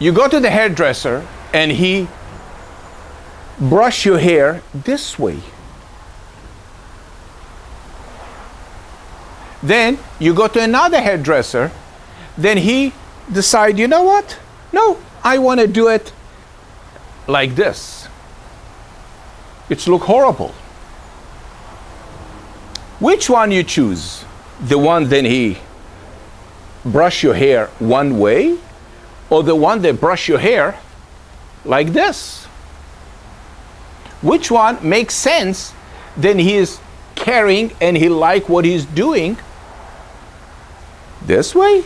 You go to the hairdresser and he brush your hair this way. Then you go to another hairdresser, then he decide, you know what? No, I want to do it like this. It's look horrible. Which one you choose? The one then he brush your hair one way, or the one that brush your hair like this? Which one makes sense? Then he is caring and he like what he's doing. This way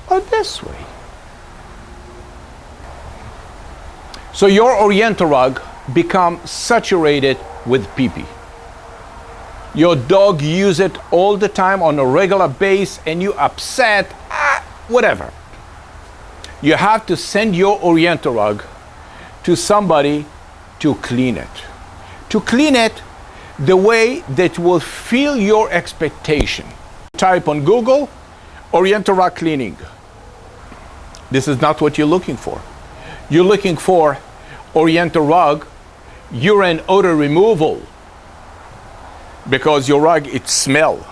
or this way? So your Oriental rug become saturated with pee-pee. Your dog use it all the time on a regular basis and you upset, whatever. You have to send your Oriental rug to somebody to clean it. To clean it the way that will fill your expectation. Type on Google, Oriental rug cleaning. This is not what you're looking for. You're looking for Oriental rug urine odor removal, because your rug, it smell.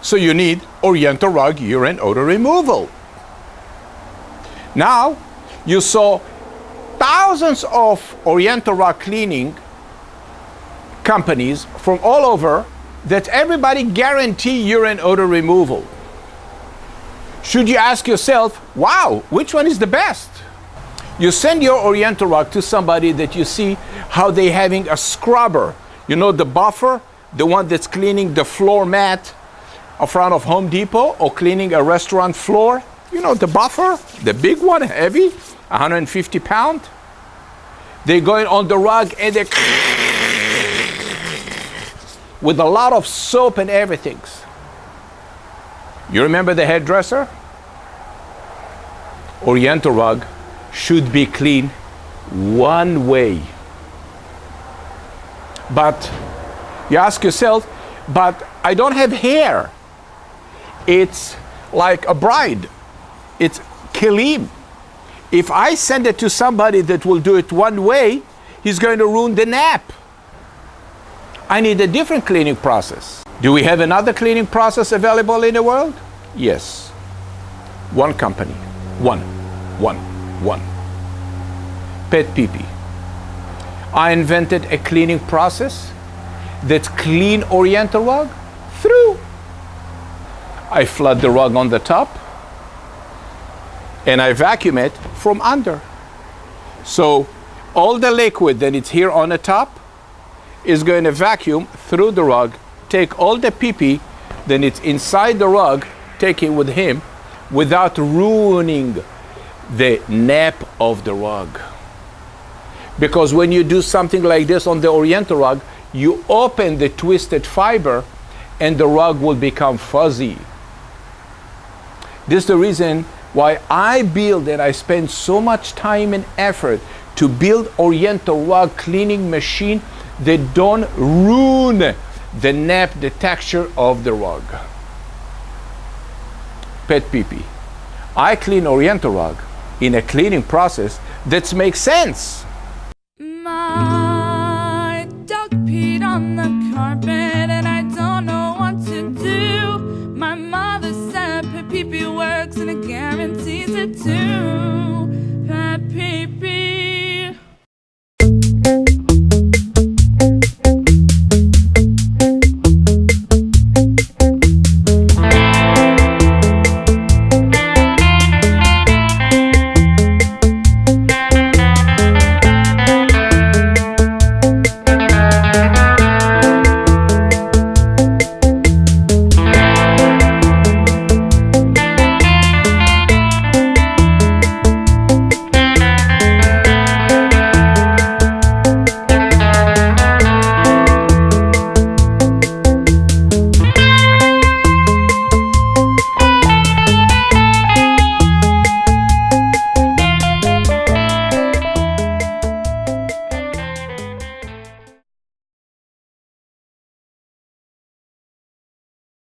So you need Oriental rug urine odor removal. Now, you saw thousands of Oriental rug cleaning companies from all over that everybody guarantee urine odor removal. Should you ask yourself, wow, which one is the best? You send your Oriental rug to somebody that you see how they having a scrubber. You know the buffer, the one that's cleaning the floor mat in front of Home Depot or cleaning a restaurant floor. You know the buffer, the big one, heavy, 150 pounds. They go in on the rug and they with a lot of soap and everything. You remember the hairdresser? Oriental rug should be clean one way. But you ask yourself, but I don't have hair. It's like a bride. It's kelim. If I send it to somebody that will do it one way, he's going to ruin the nap. I need a different cleaning process. Do we have another cleaning process available in the world? Yes. One company. One. PetPeePee. I invented a cleaning process that's clean Oriental rug through. I flood the rug on the top and I vacuum it from under. So all the liquid that is here on the top is going to vacuum through the rug, take all the pee-pee, then it's inside the rug, take it with him without ruining the nap of the rug. Because when you do something like this on the Oriental rug, you open the twisted fiber and the rug will become fuzzy. This is the reason why I build and I spend so much time and effort to build Oriental rug cleaning machine that don't ruin the nap, the texture of the rug. PetPeePee. I clean Oriental rug in a cleaning process that makes sense.